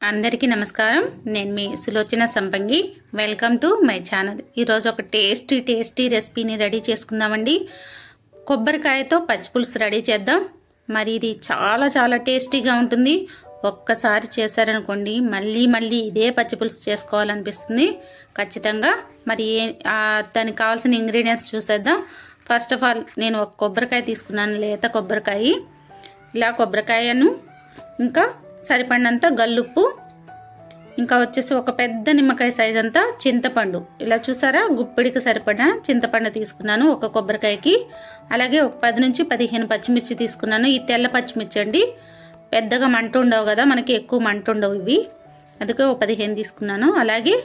అందరికీ నమస్కారం. నేను మీ సులోచన సంపంగి. Welcome to my channel. ఈరోజు ఒక టేస్టీ రెసిపీని రెడీ చేసుకుందామండి. కొబ్బరికాయతో పచ్చిపులుసు రెడీ చేద్దాం. మరి ఇది చాలా టేస్టీగా ఉంటుంది. ఒక్కసారి చేశారనుకోండి మళ్ళీ ఇదే పచ్చిపులుసు చేసుకోవాలనిపిస్తుంది ఖచ్చితంగా. మరి దానికి కావాల్సిన ఇంగ్రీడియంట్స్ చూసేద్దాం. ఫస్ట్ ఆఫ్ ఆల్ నేను ఒక కొబ్బరికాయ తీసుకున్నాను, లేత కొబ్బరికాయ. ఇలా కొబ్బరికాయను, ఇంకా సరిపడినంత గల్లుప్పు, ఇంకా వచ్చేసి ఒక పెద్ద నిమ్మకాయ సైజ్ అంతా చింతపండు. ఇలా చూసారా, గుప్పిడికి సరిపడిన చింతపండు తీసుకున్నాను ఒక కొబ్బరికాయకి. అలాగే ఒక 10 నుంచి 15 పచ్చిమిర్చి తీసుకున్నాను. ఈ తెల్ల పచ్చిమిర్చి అండి, పెద్దగా మంట ఉండవు కదా, మనకి ఎక్కువ మంట ఉండవు ఇవి, అందుకే ఒక 15 తీసుకున్నాను. అలాగే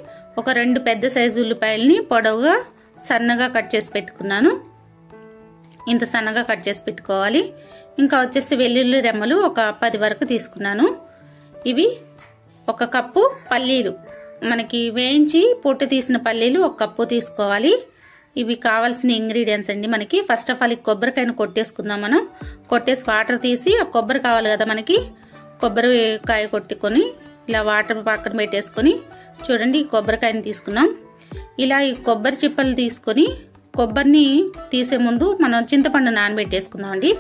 ఒక 2 పెద్ద సైజు ఉల్లిపాయలని పొడవుగా సన్నగా కట్ చేసి పెట్టుకున్నాను. ఇంత సన్నగా కట్ చేసి పెట్టుకోవాలి. ఇంకా వచ్చేసి వెల్లుల్లి రెమ్మలు ఒక 10 వరకు తీసుకున్నాను. ఇవి ఒక కప్పు పల్లీలు, మనకి వేయించి పొట్టు తీసిన పల్లీలు ఒక కప్పు తీసుకోవాలి. ఇవి కావాల్సిన ఇంగ్రీడియంట్స్ అండి మనకి. ఫస్ట్ ఆఫ్ ఆల్ ఈ కొబ్బరికాయను కొట్టేసుకుందాం. మనం కొట్టేసి వాటర్ తీసి, ఆ కొబ్బరి కావాలి కదా మనకి, కొబ్బరికాయ కొట్టుకొని ఇలా వాటర్ పక్కన పెట్టేసుకొని, చూడండి ఈ కొబ్బరికాయని తీసుకున్నాం. ఇలా ఈ కొబ్బరి చిప్పలు తీసుకొని కొబ్బరిని తీసే ముందు మనం చింతపండు నానబెట్టేసుకుందాం అండి.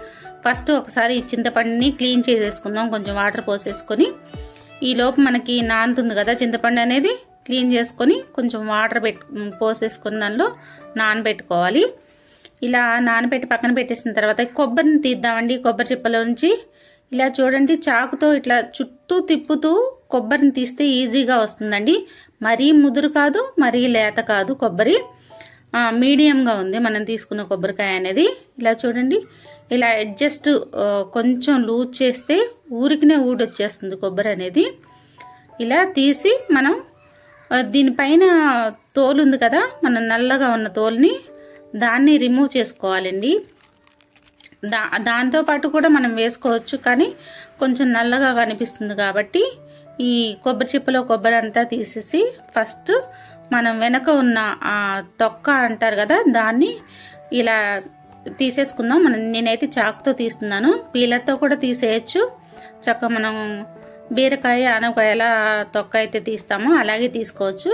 ఫస్ట్ ఒకసారి ఈ చింతపండుని క్లీన్ చేసేసుకుందాం, కొంచెం వాటర్ పోసేసుకొని. ఈ లోపు మనకి నానుతుంది కదా చింతపండు అనేది, క్లీన్ చేసుకొని కొంచెం వాటర్ పోసేసుకొని దానిలో నానబెట్టుకోవాలి. ఇలా నానబెట్టి పక్కన పెట్టేసిన తర్వాత కొబ్బరిని తీద్దామండి కొబ్బరి చిప్పల నుంచి. ఇలా చూడండి, చాకుతో ఇట్లా చుట్టూ తిప్పుతూ కొబ్బరిని తీస్తే ఈజీగా వస్తుందండి. మరీ ముదురు కాదు, మరీ లేత కాదు, కొబ్బరి మీడియంగా ఉంది మనం తీసుకున్న కొబ్బరికాయ అనేది. ఇలా చూడండి, ఇలా అడ్జస్ట్ కొంచెం లూజ్ చేస్తే ఊరికినే ఊడొచ్చేస్తుంది కొబ్బరి అనేది. ఇలా తీసి మనం దీనిపైన తోలు ఉంది కదా, మన నల్లగా ఉన్న తోలుని, దాన్ని రిమూవ్ చేసుకోవాలండి. దాంతోపాటు కూడా మనం వేసుకోవచ్చు, కానీ కొంచెం నల్లగా కనిపిస్తుంది కాబట్టి ఈ కొబ్బరి చిప్పలో కొబ్బరి అంతా తీసేసి ఫస్ట్ మనం వెనక ఉన్న ఆ తొక్క అంటారు కదా, దాన్ని ఇలా తీసేసుకుందాం. నేనైతే చాకుతో తీస్తున్నాను, పీలర్తో కూడా తీసేయచ్చు. చక్కగా మనం బీరకాయ ఆనపకాయల తొక్క అయితే తీస్తామో అలాగే తీసుకోవచ్చు.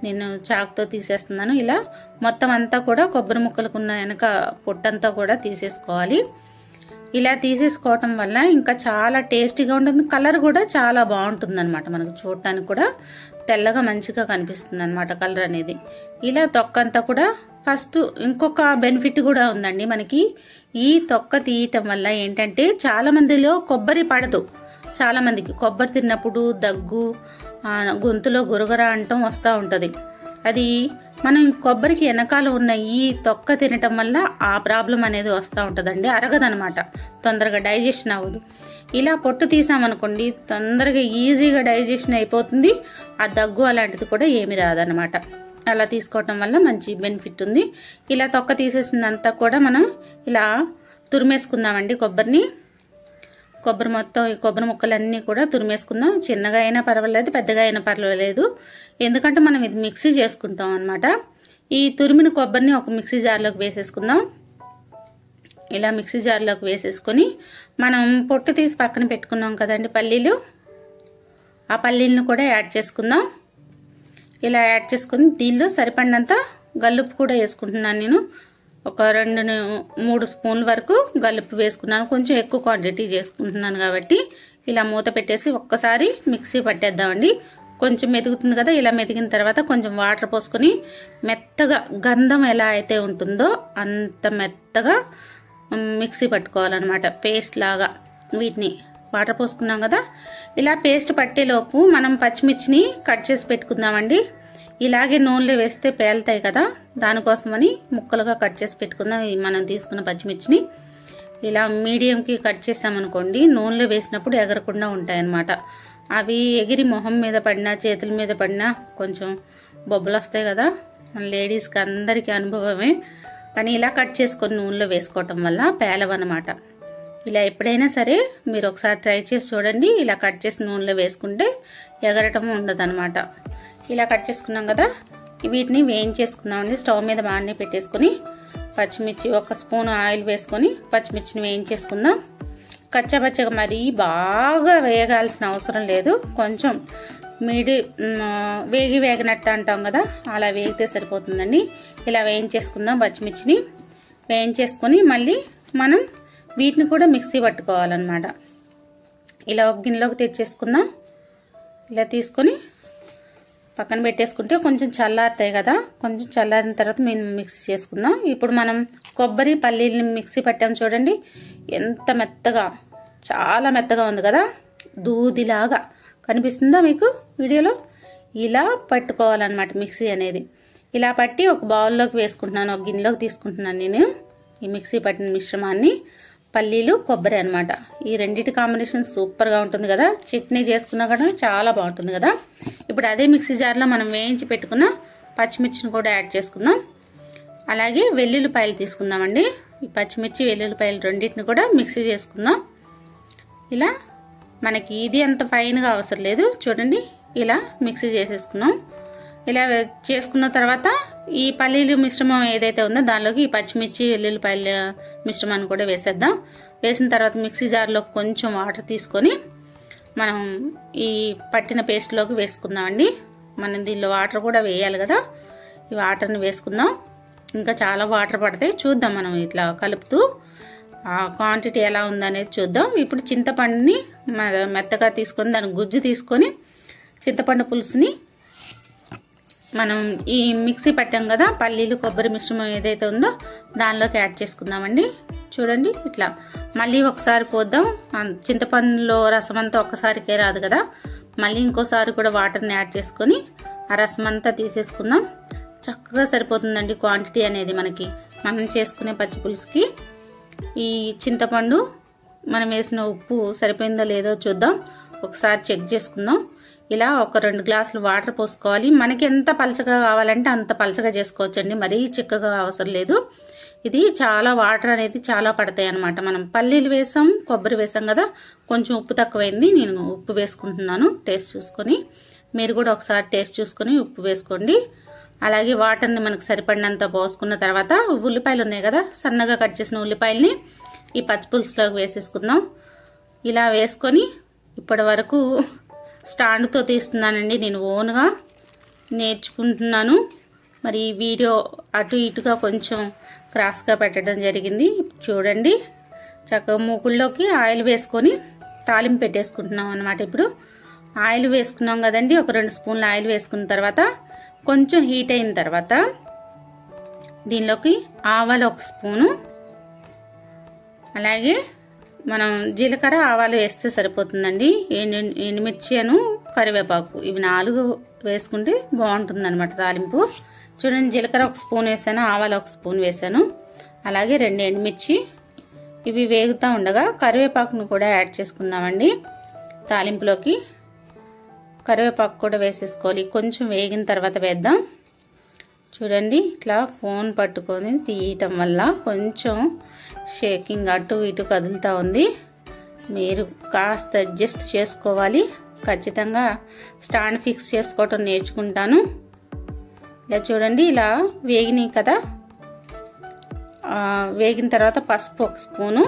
నేను చాకుతో తీసేస్తున్నాను. ఇలా మొత్తం అంతా కూడా కొబ్బరి ముక్కలకున్న వెనక పొట్టంతా కూడా తీసేసుకోవాలి. ఇలా తీసేసుకోవటం వల్ల ఇంకా చాలా టేస్టీగా ఉంటుంది. కలర్ కూడా చాలా బాగుంటుంది అనమాట, మనకు చూడటానికి కూడా తెల్లగా మంచిగా కనిపిస్తుంది అనమాట కలర్ అనేది. ఇలా తొక్క అంతా కూడా ఫస్ట్ ఇంకొక బెనిఫిట్ కూడా ఉందండి మనకి. ఈ తొక్క తీయటం వల్ల ఏంటంటే, చాలా మందిలో కొబ్బరి పడదు. చాలా మందికి కొబ్బరి తిన్నప్పుడు దగ్గు, గొంతులో గురగర అంటం వస్తూ ఉంటుంది. అది మనం కొబ్బరికి వెనకాల ఉన్న ఈ తొక్క తినటం వల్ల ఆ ప్రాబ్లం అనేది వస్తూ ఉంటుందండి. అరగదనమాట, తొందరగా డైజెషన్ అవ్వదు. ఇలా పొట్టు తీసామనుకోండి తొందరగా ఈజీగా డైజెషన్ అయిపోతుంది. ఆ దగ్గు అలాంటిది కూడా ఏమి రాదనమాట. అలా తీసుకోవటం వల్ల మంచి బెనిఫిట్ ఉంది. ఇలా తొక్క తీసేసిందంతా కూడా మనం ఇలా తురిమేసుకుందామండి కొబ్బరిని. కొబ్బరి మొత్తం ఈ కొబ్బరి ముక్కలన్నీ కూడా తురిమేసుకుందాం. చిన్నగా అయినా పర్వాలేదు, పెద్దగా అయినా పర్వాలేదు, ఎందుకంటే మనం ఇది మిక్సీ చేసుకుంటాం అనమాట. ఈ తురిమిన కొబ్బరిని ఒక మిక్సీ జార్లోకి వేసేసుకుందాం. ఇలా మిక్సీ జార్లోకి వేసేసుకొని మనం పొట్టు తీసి పక్కన పెట్టుకున్నాం కదండి పల్లీలు, ఆ పల్లీలను కూడా యాడ్ చేసుకుందాం. ఇలా యాడ్ చేసుకుని దీనిలో సరిపడినంత గల్లుప్పు కూడా వేసుకుంటున్నాను. నేను ఒక 2-3 స్పూన్ల వరకు గల్లుప్పు వేసుకున్నాను. కొంచెం ఎక్కువ క్వాంటిటీ చేసుకుంటున్నాను కాబట్టి ఇలా మూత పెట్టేసి ఒక్కసారి మిక్సీ పట్టేద్దామండి. కొంచెం మెదుగుతుంది కదా, ఇలా మెదిగిన తర్వాత కొంచెం వాటర్ పోసుకొని మెత్తగా, గంధం ఎలా అయితే ఉంటుందో అంత మెత్తగా మిక్సీ పట్టుకోవాలన్నమాట, పేస్ట్ లాగా. వీటిని వాటర్ పోసుకున్నాం కదా, ఇలా పేస్ట్ పట్టేలోపు మనం పచ్చిమిర్చిని కట్ చేసి పెట్టుకుందామండి. ఇలాగే నూనెలో వేస్తే పేలుతాయి కదా, దానికోసమని ముక్కలుగా కట్ చేసి పెట్టుకుందాం. మనం తీసుకున్న పచ్చిమిర్చిని ఇలా మీడియంకి కట్ చేసామనుకోండి, నూనెలో వేసినప్పుడు ఎగరకుండా ఉంటాయన్నమాట. అవి ఎగిరి మొహం మీద పడినా, చేతుల మీద పడినా కొంచెం బొబ్బలు వస్తాయి కదా, మన లేడీస్కి అందరికీ అనుభవమే. కానీ ఇలా కట్ చేసుకొని నూనెలో వేసుకోవటం వల్ల పేలవన్నమాట. ఇలా ఎప్పుడైనా సరే మీరు ఒకసారి ట్రై చేసి చూడండి. ఇలా కట్ చేసి నూనెలో వేసుకుంటే ఎగరటం ఉండదన్నమాట. ఇలా కట్ చేసుకున్నాం కదా, వీటిని వేయించేసుకుందామండి. స్టవ్ మీద బాగానే పెట్టేసుకొని పచ్చిమిర్చి, 1 స్పూన్ ఆయిల్ వేసుకొని పచ్చిమిర్చిని వేయించేసుకుందాం. కచ్చపచ్చగా మరీ బాగా వేగాల్సిన అవసరం లేదు, కొంచెం వేగినట్టు అంటాం కదా, అలా వేగితే సరిపోతుందండి. ఇలా వేయించేసుకుందాం. పచ్చిమిర్చిని వేయించేసుకొని మళ్ళీ మనం వీటిని కూడా మిక్సీ పట్టుకోవాలన్నమాట. ఇలా ఒక గిన్నెలోకి తెచ్చేసుకుందాం. ఇలా తీసుకొని పక్కన పెట్టేసుకుంటే కొంచెం చల్లారుతాయి కదా, కొంచెం చల్లారిన తర్వాత మేము మిక్సీ చేసుకుందాం. ఇప్పుడు మనం కొబ్బరి పల్లీలని మిక్సీ పట్టాం చూడండి, ఎంత మెత్తగా, చాలా మెత్తగా ఉంది కదా, దూదిలాగా కనిపిస్తుందా మీకు వీడియోలో? ఇలా పట్టుకోవాలన్నమాట మిక్సీ అనేది. ఇలా పట్టి ఒక బౌల్లోకి వేసుకుంటున్నాను, ఒక గిన్నెలోకి తీసుకుంటున్నాను నేను ఈ మిక్సీ పట్టిన మిశ్రమాన్ని. పల్లీలు కొబ్బరి అన్నమాట. ఈ రెండింటి కాంబినేషన్ సూపర్గా ఉంటుంది కదా, చట్నీ చేసుకున్నా కూడా చాలా బాగుంటుంది కదా. ఇప్పుడు అదే మిక్సీ జార్లో మనం వేయించి పెట్టుకున్న పచ్చిమిర్చిని కూడా యాడ్ చేసుకుందాం. అలాగే వెల్లుల్లిపాయలు తీసుకుందామండి. ఈ పచ్చిమిర్చి వెల్లుల్లిపాయలు రెండింటిని కూడా మిక్సీ చేసుకుందాం. ఇలా మనకి ఇది అంత ఫైన్గా అవసరం లేదు చూడండి, ఇలా మిక్సీ చేసేసుకున్నాం. ఇలా చేసుకున్న తర్వాత ఈ పల్లీలు మిశ్రమం ఏదైతే ఉందో దానిలోకి ఈ పచ్చిమిర్చి వెల్లుల్లిపాయల మిశ్రమాన్ని కూడా వేసేద్దాం. వేసిన తర్వాత మిక్సీ జార్లో కొంచెం వాటర్ తీసుకొని మనం ఈ పట్టిన పేస్ట్లోకి వేసుకుందామండి. మనం దీనిలో వాటర్ కూడా వేయాలి కదా, ఈ వాటర్ని వేసుకుందాం. ఇంకా చాలా వాటర్ పడతాయి, చూద్దాం మనం ఇట్లా కలుపుతూ ఆ క్వాంటిటీ ఎలా ఉందనేది చూద్దాం. ఇప్పుడు చింతపండుని మెత్తగా తీసుకొని దాని గుజ్జు తీసుకొని చింతపండు పులుసుని మనం ఈ మిక్సీ పట్టాం కదా పల్లీలు కొబ్బరి మిశ్రమం ఏదైతే ఉందో దానిలోకి యాడ్ చేసుకుందామండి. చూడండి ఇట్లా మళ్ళీ ఒకసారి పోద్దాం. చింతపండులో రసం అంతా ఒక్కసారికే రాదు కదా, మళ్ళీ ఇంకోసారి కూడా వాటర్ని యాడ్ చేసుకొని ఆ రసం అంతా తీసేసుకుందాం. చక్కగా సరిపోతుందండి క్వాంటిటీ అనేది మనకి, మనం చేసుకునే పచ్చి పులుసుకి. ఈ చింతపండు మనం వేసిన ఉప్పు సరిపోయిందో లేదో చూద్దాం, ఒకసారి చెక్ చేసుకుందాం. ఇలా ఒక 2 గ్లాసులు వాటర్ పోసుకోవాలి. మనకి ఎంత పలచగా కావాలంటే అంత పలచగా చేసుకోవచ్చండి, మరీ చిక్కగా అవసరం లేదు. ఇది చాలా వాటర్ అనేది చాలా పడతాయి అన్నమాట. మనం పల్లీలు వేసాం, కొబ్బరి వేసాం కదా, కొంచెం ఉప్పు తక్కువైంది, నేను ఉప్పు వేసుకుంటున్నాను టేస్ట్ చూసుకొని. మీరు కూడా ఒకసారి టేస్ట్ చూసుకొని ఉప్పు వేసుకోండి. అలాగే వాటర్ని మనకు సరిపడినంత పోసుకున్న తర్వాత ఉల్లిపాయలు ఉన్నాయి కదా, సన్నగా కట్ చేసిన ఉల్లిపాయలని ఈ పచ్చిపులుసులోకి వేసేసుకుందాం. ఇలా వేసుకొని ఇప్పటి వరకు స్టాండ్తో తీస్తున్నానండి, నేను ఓన్గా నేర్చుకుంటున్నాను. మరి ఈ వీడియో అటు ఇటుగా కొంచెం క్రాస్గా పెట్టడం జరిగింది. చూడండి చక్కగా మూకుల్లోకి ఆయిల్ వేసుకొని తాలింపు పెట్టేసుకుంటున్నాం అన్నమాట. ఇప్పుడు ఆయిల్ వేసుకున్నాం కదండి, ఒక 2 స్పూన్ల ఆయిల్ వేసుకున్న తర్వాత కొంచెం హీట్ అయిన తర్వాత దీనిలోకి ఆవాలు 1 స్పూను, అలాగే మనం జీలకర్ర ఆవాలు వేస్తే సరిపోతుందండి. ఎండుమిర్చి కరివేపాకు ఇవి 4 వేసుకుంటే బాగుంటుంది అనమాట తాలింపు. చూడండి జీలకర్ర 1 స్పూన్ వేసాను, ఆవాలు 1 స్పూన్ వేసాను, అలాగే 2 ఎండుమిర్చి. ఇవి వేగుతూ ఉండగా కరివేపాకును కూడా యాడ్ చేసుకుందామండి తాలింపులోకి. కరివేపాకు కూడా వేసేసుకోవాలి, కొంచెం వేగిన తర్వాత వేద్దాం. చూడండి ఇట్లా ఫోన్ పట్టుకొని తీయటం వల్ల కొంచెం షేకింగ్ అటు ఇటు కదులుతూ ఉంది, మీరు కాస్త అడ్జస్ట్ చేసుకోవాలి. ఖచ్చితంగా స్టాండ్ ఫిక్స్ చేసుకోవటం నేర్చుకుంటాను. ఇలా చూడండి ఇలా వేగినాయి కదా, వేగిన తర్వాత పసుపు 1 స్పూను,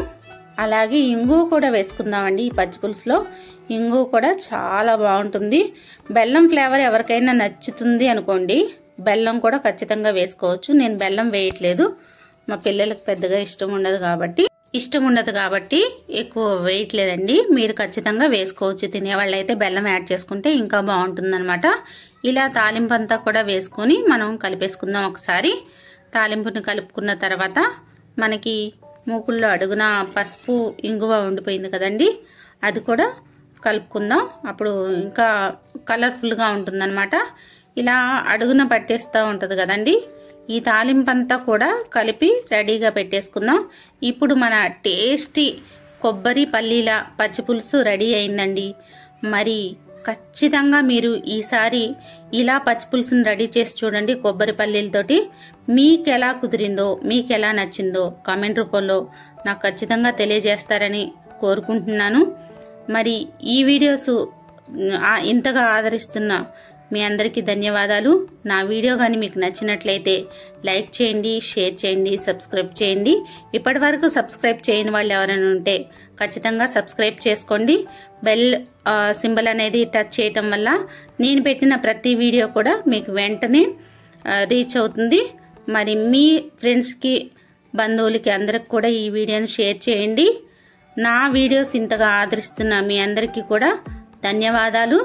అలాగే ఇంగువ కూడా వేసుకుందామండి. ఈ పచ్చి పులుసులో ఇంగువ కూడా చాలా బాగుంటుంది. బెల్లం ఫ్లేవర్ ఎవరికైనా నచ్చుతుంది అనుకోండి, బెల్లం కూడా ఖచ్చితంగా వేసుకోవచ్చు. నేను బెల్లం వేయట్లేదు, మా పిల్లలకు పెద్దగా ఇష్టం ఉండదు కాబట్టి ఎక్కువ వేయట్లేదండి. మీరు ఖచ్చితంగా వేసుకోవచ్చు, తినేవాళ్ళు అయితే బెల్లం యాడ్ చేసుకుంటే ఇంకా బాగుంటుందన్నమాట. ఇలా తాలింపు అంతా కూడా వేసుకొని మనం కలిపేసుకుందాం ఒకసారి. తాలింపుని కలుపుకున్న తర్వాత మనకి మూకుల్లో అడుగున పసుపు ఇంగువ ఉండిపోయింది కదండి, అది కూడా కలుపుకుందాం. అప్పుడు ఇంకా కలర్ఫుల్గా ఉంటుందన్నమాట. ఇలా అడుగున పట్టేస్తూ ఉంటుంది కదండి, ఈ తాలింపు అంతా కూడా కలిపి రెడీగా పెట్టేసుకుందాం. ఇప్పుడు మన టేస్టీ కొబ్బరి పల్లీల పచ్చి పులుసు రెడీ అయిందండి. మరి ఖచ్చితంగా మీరు ఈసారి ఇలా పచ్చి పులుసుని రెడీ చేసి చూడండి కొబ్బరి పల్లీలతోటి. మీకు ఎలా కుదిరిందో, మీకు ఎలా నచ్చిందో కామెంట్ రూపంలో నాకు ఖచ్చితంగా తెలియజేస్తారని కోరుకుంటున్నాను. మరి ఈ వీడియోస్ ఇంతగా ఆదరిస్తున్న మీ అందరికీ ధన్యవాదాలు. నా వీడియో కానీ మీకు నచ్చినట్లయితే లైక్ చేయండి, షేర్ చేయండి, సబ్స్క్రైబ్ చేయండి. ఇప్పటి వరకు సబ్స్క్రైబ్ చేయని వాళ్ళు ఎవరైనా ఉంటే ఖచ్చితంగా సబ్స్క్రైబ్ చేసుకోండి. బెల్ సింబల్ అనేది టచ్ చేయటం వల్ల నేను పెట్టిన ప్రతి వీడియో కూడా మీకు వెంటనే రీచ్ అవుతుంది. మరి మీ ఫ్రెండ్స్కి, బంధువులకి అందరికి కూడా ఈ వీడియోని షేర్ చేయండి. నా వీడియోస్ ఇంతగా ఆదరిస్తున్న మీ అందరికీ కూడా ధన్యవాదాలు.